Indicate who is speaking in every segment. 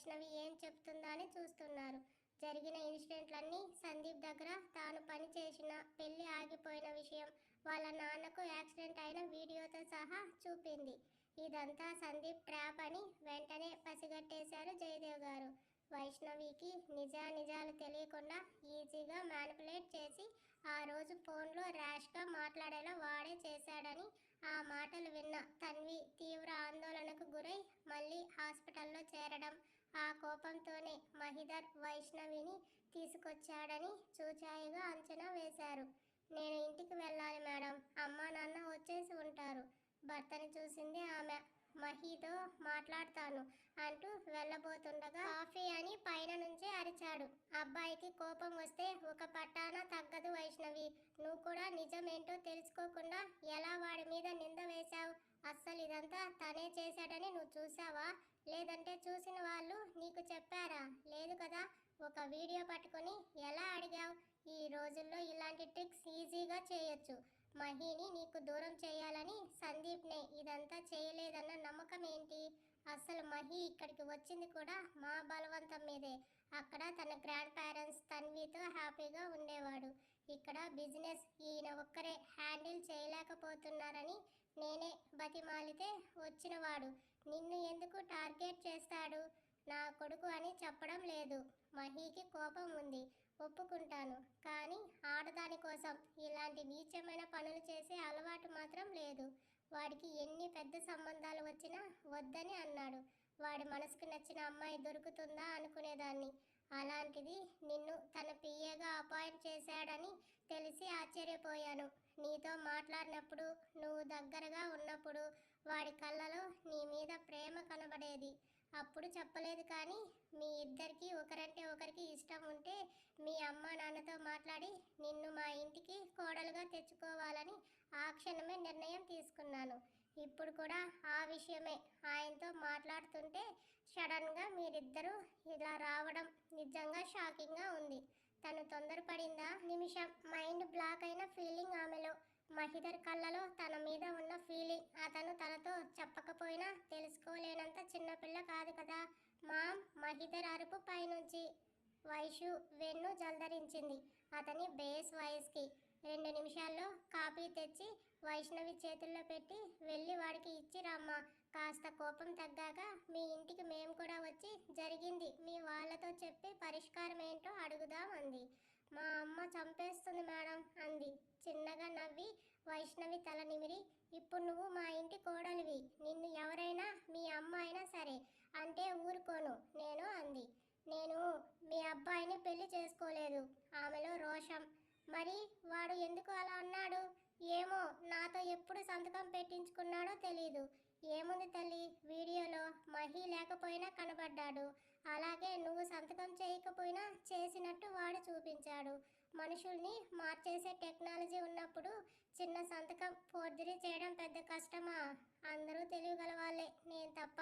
Speaker 1: వైష్ణవి ఏం చెప్తుందా అని చూస్తున్నారు. జరిగిన ఇన్సిడెంట్లన్నీ సందీప్ దగ్గర తాను పని చేసిన పెళ్లి ఆగిపోయిన విషయం, వాళ్ళ నాన్నకు యాక్సిడెంట్ అయిన వీడియోతో సహా చూపింది. ఇదంతా సందీప్ ట్రాప్ అని వెంటనే పసిగట్టేశారు జయదేవ్ గారు. వైష్ణవికి నిజానిజాలు తెలియకుండా ఈజీగా మ్యానిపులేట్ చేసి ఆ రోజు ఫోన్లో ర్యాష్గా మాట్లాడేలా వాడే చేశాడని ఆ మాటలు విన్న తన్వి తీవ్ర ఆందోళనకు గురై మళ్ళీ హాస్పిటల్లో చేరడం, ఆ కోపంతోనే మహిధర్ వైష్ణవిని తీసుకొచ్చాడని చూచాయిగా అంచనా వేశారు. నేను ఇంటికి వెళ్ళాలి మేడం, అమ్మా నాన్న వచ్చేసి ఉంటారు. భర్తని చూసింది ఆమె. మహితో మాట్లాడతాను అంటూ వెళ్ళబోతుండగా కాఫీ అని పైన నుంచే అరిచాడు. అబ్బాయికి కోపం వస్తే ఒక పట్టాన తగ్గదు వైష్ణవి. నువ్వు కూడా నిజమేంటో తెలుసుకోకుండా ఎలా వాడి మీద నింద వేశావు? అస్సలు ఇదంతా తనే చేశాడని నువ్వు చూసావా? లేదంటే చూసిన వాళ్ళు నీకు చెప్పారా? లేదు కదా. ఒక వీడియో పట్టుకొని ఎలా అడిగావు? ఈ రోజుల్లో ఇలాంటి ట్రిక్స్ ఈజీగా చేయొచ్చు. మహిని నీకు దూరం చేయాలని సందీప్నే ఇదంతా చేయలేదన్న నమ్మకం ఏంటి? అసలు మహి ఇక్కడికి వచ్చింది కూడా మా బలవంతం మీదే. అక్కడ తన గ్రాండ్ పేరెంట్స్ తన్వితో హ్యాపీగా ఉండేవాడు. ఇక్కడ బిజినెస్ ఈయన ఒక్కరే హ్యాండిల్ చేయలేకపోతున్నారని నేనే బతిమాలితే వచ్చినవాడు నిన్ను ఎందుకు టార్గెట్ చేస్తాడు? నా కొడుకు అని చెప్పడం లేదు. మహికి కోపం ఉంది, ఒప్పుకుంటాను. కానీ ఆడదాని కోసం ఇలాంటి నీచమైన పనులు చేసే అలవాటు మాత్రం లేదు. వాడికి ఎన్ని పెద్ద సంబంధాలు వచ్చినా వద్దని అన్నాడు. వాడి మనసుకు నచ్చిన అమ్మాయి దొరుకుతుందా అనుకునేదాన్ని. అలాంటిది నిన్ను తన పిఏగా అపాయింట్ చేశాడని తెలిసి ఆశ్చర్యపోయాను. నీతో మాట్లాడినప్పుడు, నువ్వు దగ్గరగా ఉన్నప్పుడు వాడి కళ్ళలో నీ మీద ప్రేమ కనబడేది. అప్పుడు చెప్పలేదు. కానీ మీ ఇద్దరికి ఒకరంటే ఒకరికి ఇష్టం ఉంటే మీ అమ్మ నాన్నతో మాట్లాడి నిన్ను మా ఇంటికి కోడలుగా తెచ్చుకోవాలని ఆ క్షణమే నిర్ణయం తీసుకున్నాను. ఇప్పుడు కూడా ఆ విషయమే ఆయనతో మాట్లాడుతుంటే సడన్గా మీరిద్దరూ ఇలా రావడం నిజంగా షాకింగ్గా ఉంది. తను తొందరపడిందా? నిమిషం మైండ్ బ్లాక్ అయిన ఫీలింగ్ ఆమెలో. మహిధర్ కళ్ళలో తన మీద ఉన్న ఫీలింగ్ అతను తనతో చెప్పకపోయినా తెలుసుకోలేనంత చిన్నపిల్ల కాదు కదా. మామ్! మహిధర్ అరుపు పైనుంచి. వైషు వెన్ను జల్దరించింది అతని బేస్ వాయిస్కి. 2 నిమిషాల్లో కాఫీ తెచ్చి వైష్ణవి చేతుల్లో పెట్టి వెళ్ళి వాడికి ఇచ్చి రమ్మా. కాస్త కోపం తగ్గాక మీ ఇంటికి మేము కూడా వచ్చి జరిగింది మీ వాళ్ళతో చెప్పి పరిష్కారం ఏంటో అడుగుదాం అంది. మా అమ్మ చంపేస్తుంది మేడం అంది చిన్నగా నవ్వి. వైష్ణవి తల నిమిరి, ఇప్పుడు నువ్వు మా ఇంటి కోడలివి. నిన్ను ఎవరైనా మీ అమ్మ అయినా సరే అంటే ఊరుకోను నేను అంది. నేను మీ అబ్బాయిని పెళ్లి చేసుకోలేదు. ఆమెలో రోషం. మరి వాడు ఎందుకు అలా అన్నాడు? ఏమో, నాతో ఎప్పుడు సంతకం పెట్టించుకున్నాడో తెలీదు. ఏముంది తల్లి, వీడియోలో మహి లేకపోయినా కనబడ్డాడు. అలాగే నువ్వు సంతకం చేయకపోయినా చేసినట్టు వాడు చూపించాడు. మనుషుల్ని మార్చేసే టెక్నాలజీ ఉన్నప్పుడు చిన్న సంతకం ఫోర్జరీ చేయడం పెద్ద కష్టమా? అందరూ తెలియగలవాళ్ళే, నేను తప్ప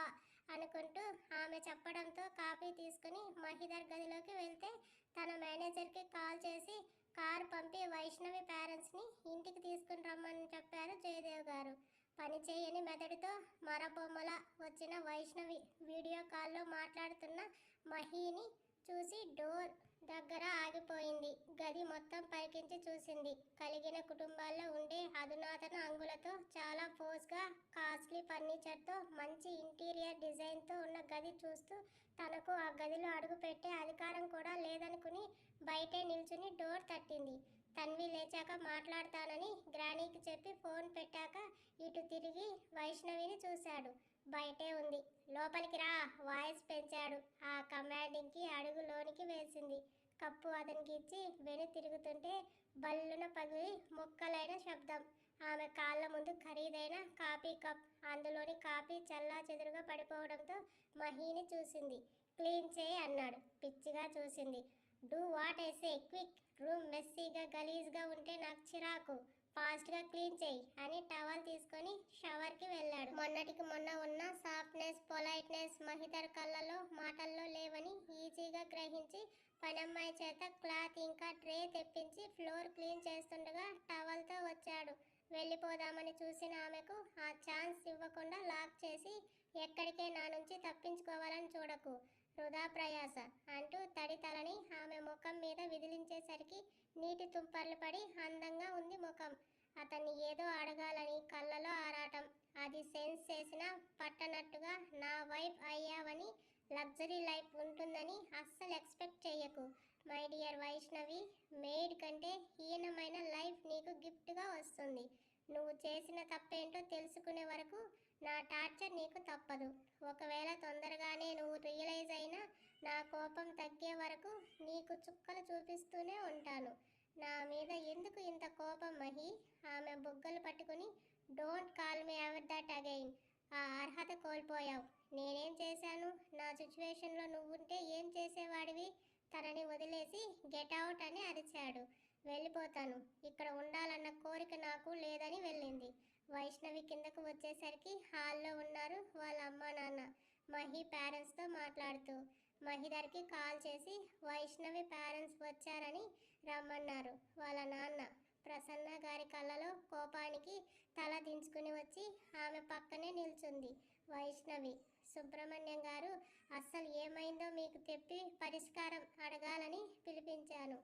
Speaker 1: అనుకుంటూ ఆమె చెప్పడంతో కాఫీ తీసుకుని మహిధర్ గదిలోకి వెళ్తే తన మేనేజర్కి కాల్ చేసి కారు పంపి వైష్ణవి పేరెంట్స్ని ఇంటికి తీసుకుని రమ్మని చెప్పారు జయదేవ్ గారు. పని చేయని మెదడుతో మరబొమ్మలా వచ్చిన వైష్ణవి వీడియో కాల్లో మాట్లాడుతున్న మహిని చూసి డోర్ దగ్గర ఆగిపోయింది. గది మొత్తం పరికించి చూసింది. కలిగిన కుటుంబాల్లో ఉండే అధునాతన అంగులతో చాలా ఫోర్స్గా కాస్ట్లీ ఫర్నిచర్తో మంచి ఇంటీరియర్ డిజైన్తో ఉన్న గది చూస్తూ తనకు ఆ గదిలో అడుగు పెట్టే అధికారం కూడా లేదనుకుని బయటే నిల్చుని డోర్ తట్టింది. తన్వి లేచాక మాట్లాడతానని గ్రానీకి చెప్పి ఫోన్ పెట్టాక ఇటు తిరిగి వైష్ణవిని చూశాడు. బయటే ఉంది. లోపలికి రా వాయిస్ పెంచాడు. ఆ కమాండింగ్కి అడుగు లోనికి వేసింది. కప్పు అతనికి ఇచ్చి వెను తిరుగుతుంటే బల్లున పగిలి ముక్కలైన శబ్దం. ఆమె కాళ్ళ ముందు ఖరీదైన కాఫీ కప్, అందులోని కాఫీ చల్లా చెదురుగా పడిపోవడంతో మహిని చూసింది. క్లీన్ చేయి అన్నాడు. పిచ్చిగా చూసింది. Do what I say, quick. Room మెస్సీగా గలీజ్గా ఉంటే నాకు చిరాకు. ఫాస్ట్గా క్లీన్ చేయి అని టవల్ తీసుకొని షవర్కి వెళ్ళాడు. మొన్నటికి మొన్న ఉన్న సాఫ్ట్నెస్, పొలైట్నెస్ మహిధర్ కళ్ళలో మాటల్లో లేవని ఈజీగా గ్రహించి పనమ్మాయి చేత క్లాత్ ఇంకా ట్రే తెప్పించి ఫ్లోర్ క్లీన్ చేస్తుండగా టవల్తో వచ్చాడు. వెళ్ళిపోదామని చూసిన ఆమెకు ఆ ఛాన్స్ ఇవ్వకుండా లాక్ చేసి, ఎక్కడికే నా నుంచి తప్పించుకోవాలని చూడకు. వృధా ప్రయాస అంటూ తడి తలని ఆమె ముఖం మీద విదిలించేసరికి నీటి తుంపర్లు పడి అందంగా ఉంది ముఖం. అతన్ని ఏదో అడగాలని కళ్ళలో ఆరాటం. అది సెన్స్ చేసినా పట్టనట్టుగా నా వైఫ్ అయ్యావని లగ్జరీ లైఫ్ ఉంటుందని అస్సలు ఎక్స్పెక్ట్ చెయ్యకు మై డియర్ వైష్ణవి. మెయిడ్ కంటే హీనమైన లైఫ్ నీకు గిఫ్ట్గా వస్తుంది. నువ్వు చేసిన తప్పేంటో తెలుసుకునే వరకు నా టార్చర్ నీకు తప్పదు. ఒకవేళ తొందరగానే నువ్వు రియలైజ్ అయినా నా కోపం తగ్గే వరకు నీకు చుక్కలు చూపిస్తూనే ఉంటాను. నా మీద ఎందుకు ఇంత కోపం మహి? ఆమె బుగ్గలు పట్టుకుని don't call me ever that again. ఆ అర్హత కోల్పోయావు. నేనేం చేశాను? నా సిచ్యువేషన్లో నువ్వుంటే ఏం చేసేవాడివి? తనని వదిలేసి గెట్ అవుట్ అని అరిచాడు. వెళ్ళిపోతాను, ఇక్కడ ఉండాలన్న కోరిక నాకు లేదని వెళ్ళింది. వైష్ణవి కిందకు వచ్చేసరికి హాల్లో ఉన్నారు వాళ్ళ అమ్మ నాన్న. మహి పేరెంట్స్తో మాట్లాడుతూ మహిదర్కి కాల్ చేసి వైష్ణవి పేరెంట్స్ వచ్చారని రమ్మన్నారు వాళ్ళ నాన్న. ప్రసన్న గారి కళ్ళలో కోపానికి తల దించుకుని వచ్చి ఆమె పక్కనే నిల్చుంది వైష్ణవి. సుబ్రహ్మణ్యం గారు, అస్సలు ఏమైందో మీకు చెప్పి పరిష్కారం అడగాలని పిలిపించాను.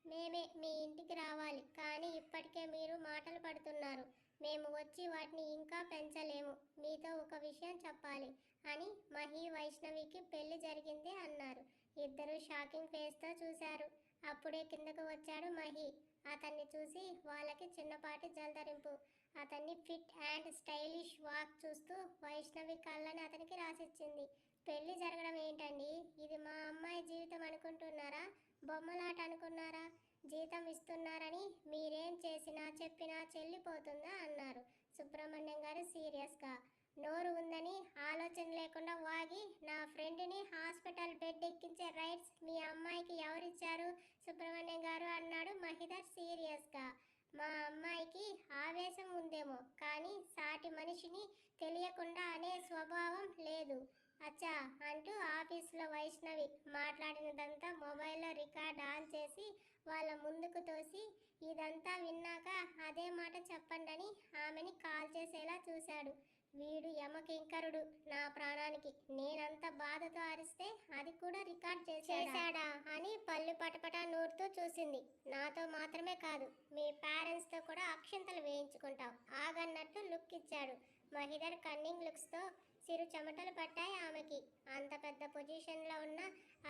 Speaker 1: మేమే మీ ఇంటికి రావాలి, కానీ ఇప్పటికే మీరు మాటలు పడుతున్నారు. మేము వచ్చి వాటిని ఇంకా పెంచలేము. మీతో ఒక విషయం చెప్పాలి అని మహి వైష్ణవికి పెళ్లి జరిగింది అన్నారు. ఇద్దరు షాకింగ్ ఫేస్తో చూశారు. అప్పుడే కిందకు వచ్చాడు మహి. అతన్ని చూసి వాళ్ళకి చిన్నపాటి జలధరింపు. అతన్ని ఫిట్ అండ్ స్టైలిష్ వాక్ చూస్తూ వైష్ణవి కళ్ళని అతనికి రాసిచ్చింది. పెళ్లి జరగడం ఏంటండి? ఇది మా అమ్మాయి జీవితం అనుకుంటున్నారా? బొమ్మలాట అనుకున్నారా? జీతం ఇస్తున్నారని మీరేం చేసినా చెప్పినా చెల్లిపోతుందా అన్నారు సుబ్రహ్మణ్యం గారు సీరియస్గా. నోరు ఉందని ఆలోచన లేకుండా వాగి నా ఫ్రెండ్ని హాస్పిటల్ బెడ్ ఎక్కించే రైట్స్ మీ అమ్మాయికి ఎవరిచ్చారు సుబ్రహ్మణ్యం గారు అన్నాడు మహిదర్ సీరియస్గా. మా అమ్మాయికి ఆవేశం ఉందేమో కానీ సాటి మనిషిని తెలియకుండా అనే స్వభావం లేదు. అచ్చా అంటూ ఆఫీస్లో వైష్ణవి మాట్లాడినదంతా మొబైల్లో రికార్డ్ ఆన్ చేసి వాళ్ళ ముందుకు తోసి ఇదంతా విన్నాక అదే మాట చెప్పండని ఆమెని కాల్ చేసేలా చూశాడు. వీడు యమకింకరుడు నా ప్రాణానికి. నేనంత బాధతో అరిస్తే అది కూడా రికార్డ్ చేశాడా అని పళ్ళు పటపట నూరుతూ చూసింది. నాతో మాత్రమే కాదు, మీ పేరెంట్స్తో కూడా అక్షింతలు వేయించుకుంటావు ఆగన్నట్టు లుక్ ఇచ్చాడు మహిదర్ కన్నింగ్ లుక్స్తో. సిరు చెమటలు పట్టాయి ఆమెకి. అంత పెద్ద పొజిషన్లో ఉన్న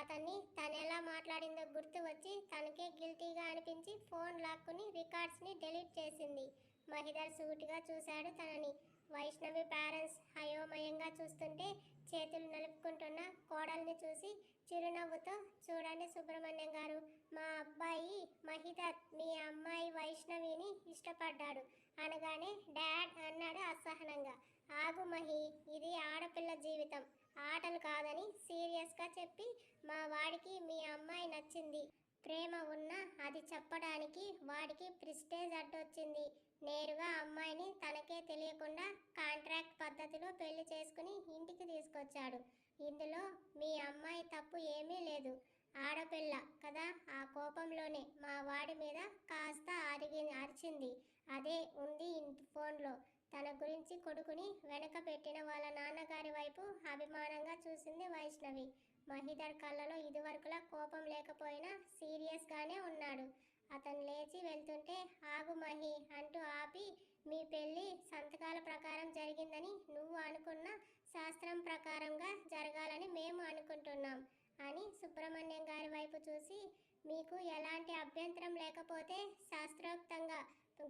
Speaker 1: అతన్ని తనెలా మాట్లాడిందో గుర్తు వచ్చి తనకే గిల్టీగా అనిపించి ఫోన్ లాక్కుని రికార్డ్స్ని డిలీట్ చేసింది. మహిదర్ సూటిగా చూశాడు తనని. వైష్ణవి పేరెంట్స్ అయోమయంగా చూస్తుంటే చేతులు నలుపుకుంటున్న కోడల్ని చూసి చిరునవ్వుతో చూడండి సుబ్రహ్మణ్యం గారు, మా అబ్బాయి మహిదర్ మీ అమ్మాయి వైష్ణవిని ఇష్టపడ్డాడు అనగానే డాడ్ అన్నాడు అసహనంగా. ఆగు మహి, ఇది ఆడపిల్ల జీవితం, ఆటలు కాదని సీరియస్గా చెప్పి మా వాడికి మీ అమ్మాయి నచ్చింది. ప్రేమ ఉన్నా అది చెప్పడానికి వాడికి ప్రిస్టేజ్ అడ్డొచ్చింది. నేరుగా అమ్మాయిని తనకే తెలియకుండా కాంట్రాక్ట్ పద్ధతిలో పెళ్లి చేసుకుని ఇంటికి తీసుకొచ్చాడు. ఇందులో మీ అమ్మాయి తప్పు ఏమీ లేదు. ఆడపిల్ల కదా, ఆ కోపంలోనే మా వాడి మీద కాస్త అరిచింది. అదే ఉంది ఫోన్లో. తన గురించి కొడుకుని వెనక పెట్టిన వాళ్ళ నాన్నగారి వైపు అభిమానంగా చూసింది వైష్ణవి. మహిదర్ కళ్ళలో ఇదివరకులా కోపం లేకపోయినా సీరియస్గానే ఉన్నాడు. అతను లేచి వెళ్తుంటే ఆగు మహి అంటూ ఆపి, మీ పెళ్ళి సంతకాల ప్రకారం జరిగిందని నువ్వు అనుకున్న శాస్త్రం ప్రకారంగా జరగాలని మేము అనుకుంటున్నాం అని సుబ్రహ్మణ్యం గారి వైపు చూసి, మీకు ఎలాంటి అభ్యంతరం లేకపోతే శాస్త్రోక్తంగా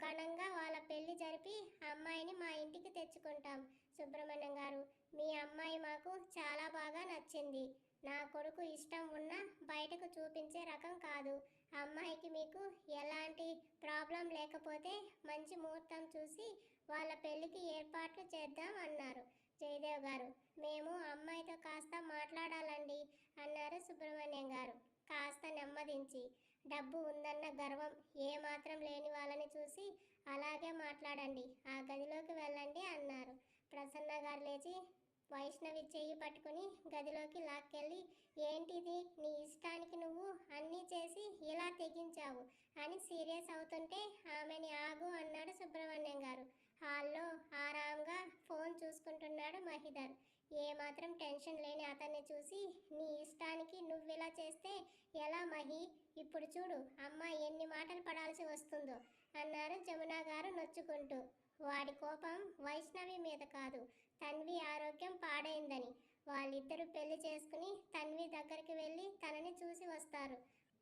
Speaker 1: ఘనంగా వాళ్ళ పెళ్లి జరిపి అమ్మాయిని మా ఇంటికి తెచ్చుకుంటాం. సుబ్రహ్మణ్యం గారు, మీ అమ్మాయి మాకు చాలా బాగా నచ్చింది. నా కొడుకు ఇష్టం ఉన్నా బయటకు చూపించే రకం కాదు. అమ్మాయికి మీకు ఎలాంటి ప్రాబ్లం లేకపోతే మంచి ముహూర్తం చూసి వాళ్ళ పెళ్లికి ఏర్పాట్లు చేద్దాం అన్నారు జయదేవ్ గారు. మేము అమ్మాయితో కాస్త మాట్లాడాలండి అన్నారు సుబ్రహ్మణ్యం గారు కాస్త నెమ్మదించి. డబ్బు ఉందన్న గర్వం ఏమాత్రం లేని వాళ్ళని చూసి అలాగే మాట్లాడండి, ఆ గదిలోకి వెళ్ళండి అన్నారు. ప్రసన్న గారు లేచి వైష్ణవి చెయ్యి పట్టుకుని గదిలోకి లాక్కెళ్ళి, ఏంటిది నీ ఇష్టానికి నువ్వు అన్నీ చేసి ఇలా తెగించావు అని సీరియస్ అవుతుంటే ఆమెని ఆగు అన్నాడు సుబ్రహ్మణ్యం గారు. హాల్లో ఆరాంగా ఫోన్ చూసుకుంటున్నాడు మహిదర్. ఏమాత్రం టెన్షన్ లేని అతన్ని చూసి, నీ ఇష్టానికి నువ్విలా చేస్తే ఎలా మహి? ఇప్పుడు చూడు అమ్మ ఎన్ని మాటలు పడాల్సి వస్తుందో అన్నారు జమున గారు నొచ్చుకుంటూ. వాడి కోపం వైష్ణవి మీద కాదు, తన్వి ఆరోగ్యం పాడైందని. వాళ్ళిద్దరూ పెళ్లి చేసుకుని తన్వి దగ్గరికి వెళ్ళి తనని చూసి వస్తారు.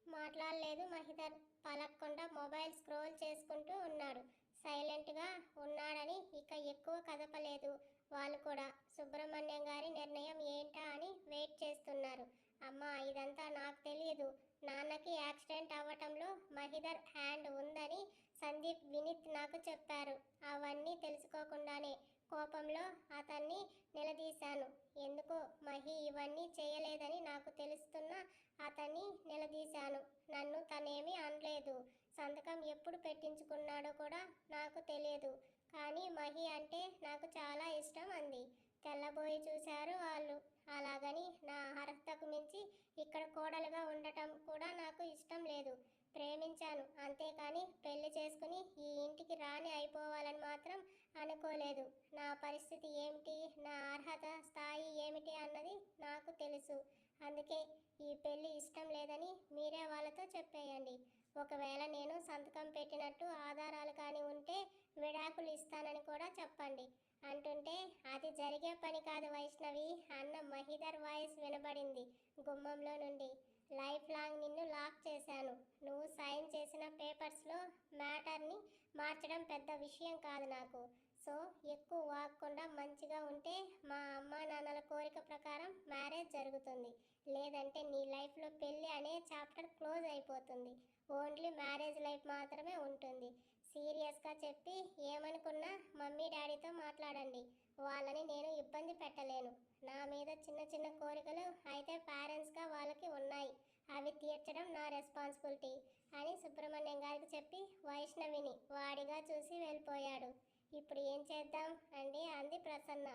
Speaker 1: మాట్లాడలేదు మహిధర్. పలక్కుండా మొబైల్ స్క్రోల్ చేసుకుంటూ ఉన్నాడు. సైలెంట్గా ఉన్నాడని ఇక ఎక్కువ కదపలేదు. వాళ్ళు కూడా సుబ్రహ్మణ్యం గారి నిర్ణయం ఏంటా అని వెయిట్ చేస్తున్నారు. అమ్మా ఇదంతా నాకు తెలియదు. నాన్నకి యాక్సిడెంట్ అవ్వటంలో మహిధర్ హ్యాండ్ ఉందని సందీప్ వినీత్ నాకు చెప్పారు. అవన్నీ తెలుసుకోకుండానే కోపంలో అతన్ని నిలదీశాను. ఎందుకో మహి ఇవన్నీ చేయలేదని నాకు తెలుస్తున్నా అతన్ని నిలదీశాను. నన్ను తనేమీ అనలేదు. సంతకం ఎప్పుడు పెట్టించుకున్నాడో కూడా నాకు తెలియదు. కానీ మహి అంటే నాకు చాలా ఇష్టం అంది. తెల్లబోయి చూశారు వాళ్ళు. అలాగని నా అర్హతకు మించి ఇక్కడ కోడలుగా ఉండటం కూడా నాకు ఇష్టం లేదు. ప్రేమించాను అంతేకాని పెళ్లి చేసుకుని ఈ ఇంటికి రాని అయిపోవాలని మాత్రం అనుకోలేదు. నా పరిస్థితి ఏమిటి, నా అర్హత స్థాయి ఏమిటి అన్నది నాకు తెలుసు. అందుకే ఈ పెళ్లి ఇష్టం లేదని మీరే వాళ్ళతో చెప్పేయండి. ఒకవేళ నేను సంతకం పెట్టినట్టు ఆధారాలు కానీ ఉంటే విడాకులు ఇస్తానని కూడా చెప్పండి అంటుంటే, అది జరిగే పని కాదు వైష్ణవి అన్న మహిధర్ వాయిస్ వినబడింది గుమ్మంలో నుండి. లైఫ్ లాంగ్ నిన్ను లాక్ చేశాను. నువ్వు సైన్ చేసిన పేపర్స్లో మ్యాటర్ని మార్చడం పెద్ద విషయం కాదు నాకు. సో ఎక్కువ వాగకుండా మంచిగా ఉంటే మా అమ్మా నాన్నల కోరిక ప్రకారం మ్యారేజ్ జరుగుతుంది. లేదంటే నీ లైఫ్లో పెళ్ళి అనే చాప్టర్ క్లోజ్ అయిపోతుంది. ఓన్లీ మ్యారేజ్ లైఫ్ మాత్రమే ఉంటుంది. సీరియస్గా చెప్పి ఏమనుకున్నా మమ్మీ డాడీతో మాట్లాడండి. వాళ్ళని నేను ఇబ్బంది పెట్టలేను. నా మీద చిన్న చిన్న కోరికలు అయితే పేరెంట్స్గా వాళ్ళకి ఉన్నాయి. అవి తీర్చడం నా రెస్పాన్సిబిలిటీ అని సుబ్రహ్మణ్యం గారికి చెప్పి వైష్ణవిని వాడిగా చూసి వెళ్ళిపోయాడు. ఇప్పుడు ఏం చేద్దాం అండి అంది ప్రసన్న.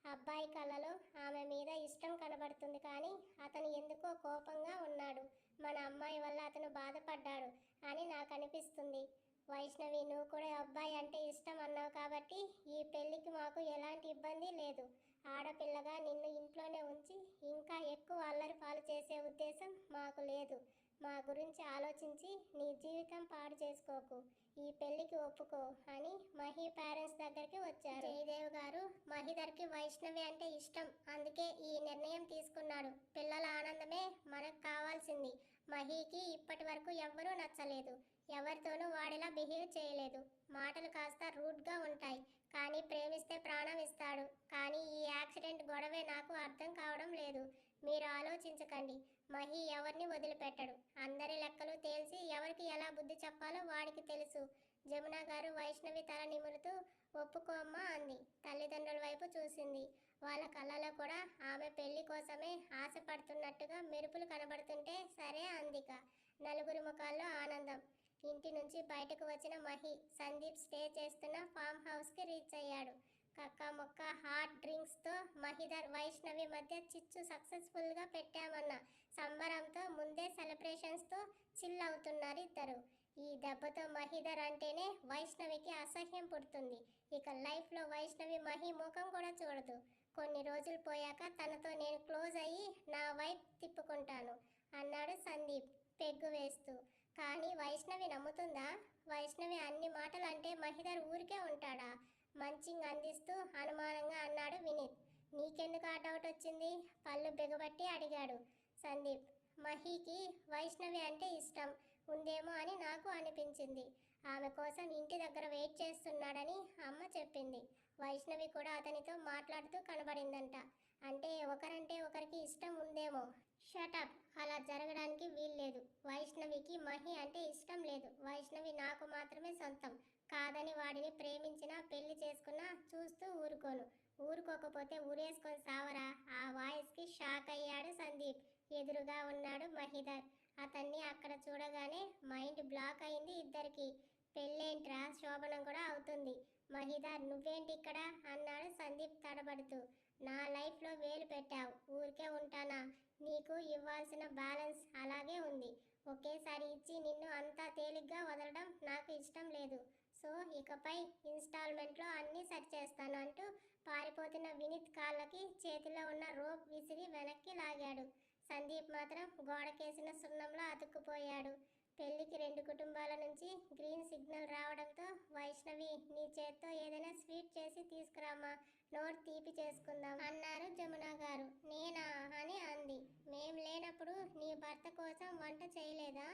Speaker 1: అబ్బాయి కళ్ళలో ఆమె మీద ఇష్టం కనబడుతుంది కానీ అతను ఎందుకో కోపంగా ఉన్నాడు. మన అమ్మాయి వల్ల అతను బాధపడ్డాడు అని నాకు అనిపిస్తుంది. వైష్ణవి నువ్వు కూడా అబ్బాయి అంటే ఇష్టం అన్నావు కాబట్టి ఈ పెళ్ళికి మాకు ఎలాంటి ఇబ్బంది లేదు. ఆడపిల్లగా నిన్ను ఇంట్లోనే ఉంచి ఇంకా ఎక్కువ అల్లరి పాలు చేసే ఉద్దేశం మాకు లేదు. మా గురించి ఆలోచించి నీ జీవితం పాడు చేసుకోకు. ఈ పెళ్లికి ఒప్పుకో అని మహి పేరెంట్స్ దగ్గరికి వచ్చారు. జయదేవ్ గారు మహిధర్కి వైష్ణవి అంటే ఇష్టం, అందుకే ఈ నిర్ణయం తీసుకున్నాడు. పిల్లల ఆనందమే మనకు కావాల్సింది. మహికి ఇప్పటి వరకు ఎవ్వరూ నచ్చలేదు. ఎవరితోనూ వాడిలా బిహేవ్ చేయలేదు. మాటలు కాస్త రూడ్గా ఉంటాయి కానీ ప్రేమిస్తే ప్రాణం ఇస్తాడు. కానీ ఈ యాక్సిడెంట్ గొడవే నాకు అర్థం కావడం లేదు. మీరు ఆలోచించకండి. మహి ఎవరిని వదిలిపెట్టడు. అందరి లెక్కలు తేల్చి ఎవరికి ఎలా బుద్ధి చెప్పాలో వాడికి తెలుసు. జమున గారు వైష్ణవి తల నిమురుతూ ఒప్పుకోమ్మా అంది. తల్లిదండ్రుల వైపు చూసింది. వాళ్ళ కళ్ళలో కూడా ఆమె పెళ్లి కోసమే ఆశపడుతున్నట్టుగా మెరుపులు కనబడుతుంటే సరే అందిక. నలుగురి ముఖాల్లో ఆనందం. ఇంటి నుంచి బయటకు వచ్చిన మహి సందీప్ స్టే చేస్తున్న ఫామ్ హౌస్కి రీచ్ అయ్యాడు. కక్క మొక్క హాట్ డ్రింక్స్తో మహిధర్ వైష్ణవి మధ్య చిచ్చు సక్సెస్ఫుల్గా పెట్టామన్న సంబరంతో ముందే సెలబ్రేషన్స్తో చిల్ అవుతున్నారు ఇద్దరు. ఈ దెబ్బతో మహిధర్ అంటేనే వైష్ణవికి అసహ్యం పుడుతుంది. ఇక లైఫ్లో వైష్ణవి మహి ముఖం కూడా చూడదు. కొన్ని రోజులు పోయాక తనతో నేను క్లోజ్ అయ్యి నా వైపు తిప్పుకుంటాను అన్నాడు సందీప్ పెగ్గు వేస్తూ. కానీ వైష్ణవి నమ్ముతుందా? వైష్ణవి అన్ని మాటలు అంటే మహిధర్ ఊరికే ఉంటాడా? మంచింగ్ అందిస్తూ అనుమానంగా అన్నాడు వినీత్. నీకెందుకు ఆ డౌట్ వచ్చింది? పళ్ళు బిగబట్టి అడిగాడు సందీప్. మహికి వైష్ణవి అంటే ఇష్టం ఉందేమో అని నాకు అనిపించింది. ఆమె కోసం ఇంటి దగ్గర వెయిట్ చేస్తున్నాడని అమ్మ చెప్పింది. వైష్ణవి కూడా అతనితో మాట్లాడుతూ కనబడిందంట. అంటే ఒకరంటే ఒకరికి ఇష్టం ఉందేమో. షటప్, అలా జరగడానికి వీల్లేదు. వైష్ణవికి మహి అంటే ఇష్టం లేదు. వైష్ణవి నాకు మాత్రమే సొంతం. కాదని వాడిని ప్రేమించినా పెళ్లి చేసుకున్నా చూస్తూ ఊరుకోను. ఊరుకోకపోతే ఊరేసుకొని సావరా. ఆ వాయిస్కి షాక్ అయ్యాడు సందీప్. ఎదురుగా ఉన్నాడు మహిధర్. అతన్ని అక్కడ చూడగానే మైండ్ బ్లాక్ అయింది ఇద్దరికి. పెళ్ళేంట్రా, శోభనం కూడా అవుతుంది. మహిధర్ నువ్వేంటి ఇక్కడ అన్నాడు సందీప్ తడబడుతూ. నా లైఫ్లో వేలు పెట్టావు, ఊరికే ఉంటానా? నీకు ఇవ్వాల్సిన బ్యాలెన్స్ అలాగే ఉంది. ఒకేసారి ఇచ్చి నిన్ను అంతా తేలిగ్గా వదలడం నాకు ఇష్టం లేదు. సో ఇకపై ఇన్స్టాల్మెంట్లో అన్నీ సెట్ చేస్తాను అంటూ పారిపోయి వెళ్ళబోతున్న వినీత్ కాళ్ళకి చేతిలో ఉన్న రోప్ విసిరి వెనక్కి లాగాడు. సందీప్ మాత్రం గోడకేసిన సున్నంలో అతుక్కుపోయాడు. పెళ్లికి 2 కుటుంబాల నుంచి గ్రీన్ సిగ్నల్ రావడంతో వైష్ణవి నీ చేత్తో ఏదైనా స్వీట్ చేసి తీసుకురామ్మా, నోరు తీపి చేసుకుందాం అన్నారు జమున గారు. నేనా అని అంది. మేం లేనప్పుడు నీ భర్త కోసం వంట చేయలేదా?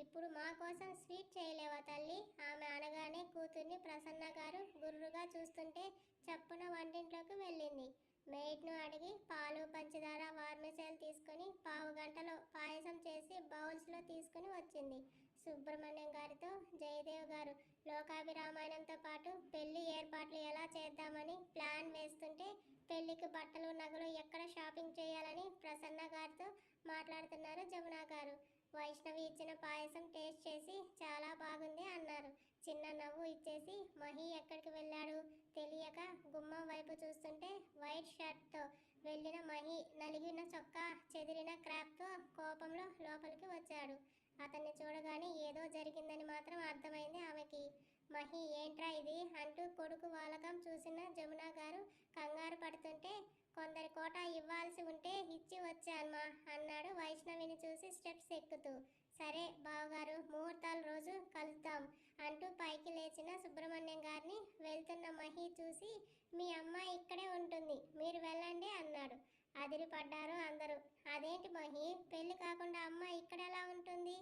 Speaker 1: ఇప్పుడు మా కోసం స్వీట్ చేయలేవా తల్లి? ఆమె అనగానే కూతుర్ని ప్రసన్న గారు గుర్రుగా చూస్తుంటే చప్పున వంటింట్లోకి వెళ్ళింది. మెయిడ్ను అడిగి పాలు పంచదార వార్మిసెల్ తీసుకుని పావు గంటలో పాయసం చేసి బౌల్స్లో తీసుకుని వచ్చింది. సుబ్రహ్మణ్యం గారితో జయదేవ్ గారు లోకాభిరామాయణంతో పాటు పెళ్లి ఏర్పాట్లు ఎలా చేద్దామని ప్లాన్ వేస్తుంటే పెళ్లికి బట్టలు నగలు ఎక్కడ షాపింగ్ చేయాలని ప్రసన్న గారితో మాట్లాడుతున్నారు జమున గారు. వైష్ణవి ఇచ్చిన పాయసం టేస్ట్ చేసి చాలా బాగుంది అన్నారు. చిన్న నవ్వు ఇచ్చేసి మహి ఎక్కడికి వెళ్ళాడు తెలియక గుమ్మం వైపు చూస్తుంటే వైట్ షర్ట్తో వెళ్ళిన మహి నలిగిన చొక్కా చెదిరిన క్రాప్తో కోపంలో లోపలికి వచ్చాడు. అతన్ని చూడగానే ఏదో జరిగిందని మాత్రం అర్థమైంది ఆమెకి. మహి ఏంట్రా ఇది అంటూ కొడుకు వాలకం చూసిన జమున గారు కంగారు పడుతుంటే కొందరి కోట ఇవ్వాల్సి ఉంటే ఇచ్చి వచ్చానమ్మా అన్నాడు వైష్ణవిని చూసి స్టెప్స్ ఎక్కుతూ. సరే బావగారు ముహూర్తాల రోజు కలుద్దాం అంటూ పైకి లేచిన సుబ్రహ్మణ్యం గారిని వెళ్తున్న మహి చూసి మీ అమ్మాయి ఇక్కడే ఉంటుంది, మీరు వెళ్ళండి అన్నాడు. అదిరిపడ్డారు అందరూ. అదేంటి మహి, పెళ్లి కాకుండా అమ్మాయి ఇక్కడ ఎలా ఉంటుంది?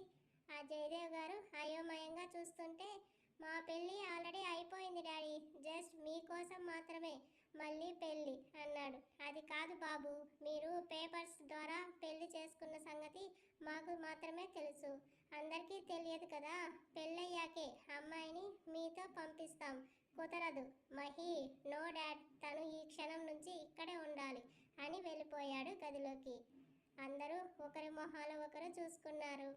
Speaker 1: ఆ జయదేవ్ గారు అయోమయంగా చూస్తుంటే మా పెళ్ళి ఆల్రెడీ అయిపోయింది డాడీ, జస్ట్ మీకోసం మాత్రమే మళ్ళీ పెళ్ళి అన్నాడు. అది కాదు బాబు, మీరు పేపర్స్ ద్వారా పెళ్లి చేసుకున్న సంగతి మాకు మాత్రమే తెలుసు, అందరికీ తెలియదు కదా. పెళ్ళయ్యాకే అమ్మాయిని మీతో పంపిస్తాం. కుదరదు మహి, నో డాడ్, తను ఈ క్షణం నుంచి ఇక్కడే ఉండాలి అని వెళ్ళిపోయాడు గదిలోకి. అందరూ ఒకరి మొహాలు ఒకరు చూసుకున్నారు.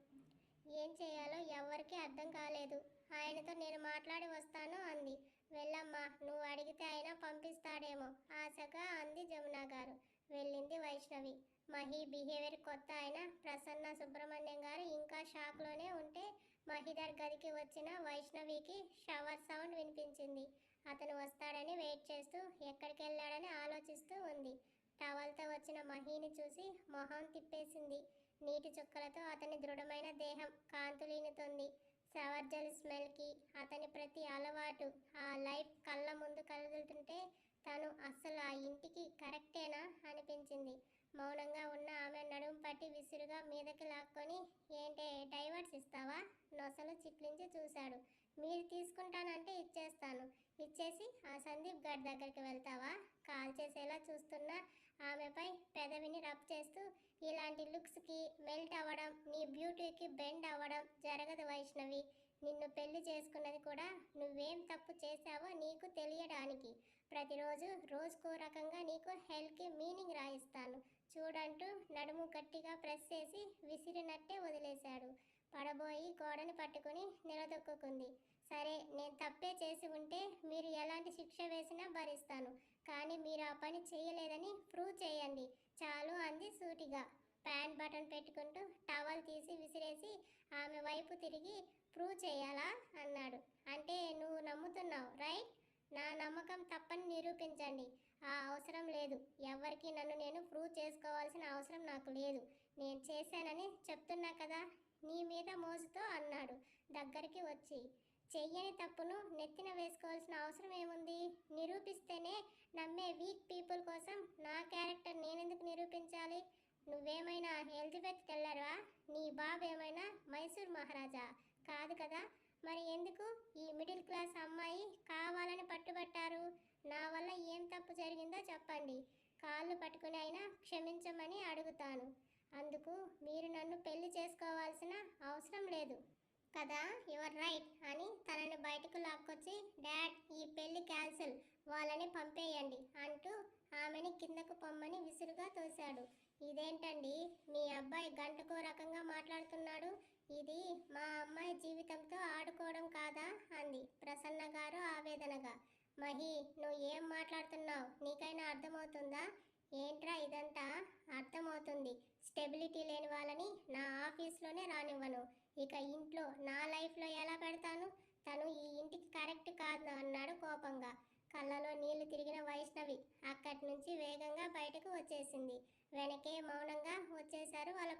Speaker 1: ఏం చేయాలో ఎవ్వరికీ అర్థం కాలేదు. ఆయనతో నేను మాట్లాడి వస్తాను అంది. వెళ్ళమ్మా, నువ్వు అడిగితే ఆయన పంపిస్తాడేమో ఆశగా అంది జమున గారు. వెళ్ళింది వైష్ణవి. మహి బిహేవియర్ కొత్త అయిన ప్రసన్న సుబ్రహ్మణ్యం గారు ఇంకా షాక్లోనే ఉంటే మహిదర్ గదికి వచ్చిన వైష్ణవికి షవర్ సౌండ్ వినిపించింది. అతను వస్తాడని వెయిట్ చేస్తూ ఎక్కడికి వెళ్ళాడని ఆలోచిస్తూ ఉంది. టవల్తో వచ్చిన మహిని చూసి మొహం తిప్పేసింది. నీటి చుక్కలతో అతని దృఢమైన దేహం కాంతులీనుతుంది. సవర్జల్ స్మెల్కి అతని ప్రతి అలవాటు ఆ లైఫ్ కళ్ళ ముందు కదులుతుంటే తను అస్సలు ఆ ఇంటికి కరెక్టేనా అనిపించింది. మౌనంగా ఉన్న ఆమె నడుము పట్టి విసురుగా మీదకి లాక్కొని ఏంటే డైవర్స్ ఇస్తావా? నొసలు చిట్లించి చూశాడు. మీరు తీసుకుంటానంటే ఇచ్చేస్తాను, ఇచ్చేసి ఆ సందీప్ గడ్ దగ్గరికి వెళ్తావా? కాల్ చేసేలా చూస్తున్న ఆమెపై పెదవిని రబ్ చేస్తూ ఇలాంటి లుక్స్కి మెల్ట్ అవ్వడం, నీ బ్యూటీకి బెండ్ అవ్వడం జరగదు వైష్ణవి. నిన్ను పెళ్లి చేసుకున్నది కూడా నువ్వేం తప్పు చేశావో నీకు తెలియడానికి. ప్రతిరోజు రోజుకో రకంగా నీకు హెల్త్కి మీనింగ్ రాయిస్తాను చూడంటూ నడుము గట్టిగా ప్రెస్ చేసి విసిరినట్టే వదిలేశాడు. పడబోయి గోడని పట్టుకుని నిలదొక్కుంది. సరే, నేను తప్పే చేసి ఉంటే మీరు ఎలాంటి శిక్ష వేసినా భరిస్తాను, కానీ మీరు ఆ పని చేయలేదని ప్రూవ్ చేయండి చాలు అంది సూటిగా. ప్యాంట్ బటన్ పెట్టుకుంటూ టవల్ తీసి విసిరేసి ఆమె వైపు తిరిగి ప్రూవ్ చేయాలా అన్నాడు. అంటే నువ్వు నమ్ముతున్నావు రైట్? నా నమ్మకం తప్పని నిరూపించండి. ఆ అవసరం లేదు, ఎవరికి నన్ను నేను ప్రూవ్ చేసుకోవాల్సిన అవసరం నాకు లేదు. నేను చేశానని చెప్తున్నా కదా నీ మీద మోజుతో అన్నాడు దగ్గరికి వచ్చి. చెయ్యని తప్పును నెత్తిన వేసుకోవాల్సిన అవసరం ఏముంది? నిరూపిస్తేనే నమ్మే వీక్ పీపుల్ కోసం నా క్యారెక్టర్ నేనెందుకు నిరూపించాలి? నువ్వేమైనా ఎలిజబెత్ టెల్లర్వా? నీ బాబు ఏమైనా మైసూర్ మహారాజా కాదు కదా. మరి ఎందుకు ఈ మిడిల్ క్లాస్ అమ్మాయి కావాలని పట్టుబట్టారు? నా వల్ల ఏం తప్పు జరిగిందో చెప్పండి, కాళ్ళు పట్టుకుని అయినా క్షమించమని అడుగుతాను. అందుకు మీరు నన్ను పెళ్లి చేసుకోవాల్సిన అవసరం లేదు కదా. యువర్ రైట్ అని తనని బయటకు లాక్కొచ్చి డాడ్ ఈ పెళ్లి క్యాన్సిల్, వాళ్ళని పంపేయండి అంటూ ఆమెని కిందకు పొమ్మని విసురుగా తోశాడు. ఇదేంటండి, మీ అబ్బాయి గంటకో రకంగా మాట్లాడుతున్నాడు. ఇది మా అమ్మాయి జీవితంతో ఆడుకోవడం కాదా అంది ప్రసన్న గారు ఆవేదనగా. మహి, నువ్వు ఏం మాట్లాడుతున్నావు? నీకైనా అర్థమవుతుందా? ఏంట్రా ఇదంతా? అర్థమవుతుంది. స్టెబిలిటీ లేని వాళ్ళని నా ఆఫీస్లోనే రానివ్వను, ఇక ఇంట్లో నా లైఫ్లో ఎలా పెడతాను? తను ఈ ఇంటికి కరెక్ట్ కాదు అన్నాడు కోపంగా. కళ్ళలో నీళ్లు తిరిగిన వైష్ణవి అక్కడి చూసింది. వెనకే మౌనంగా వచ్చేశారు వాళ్ళ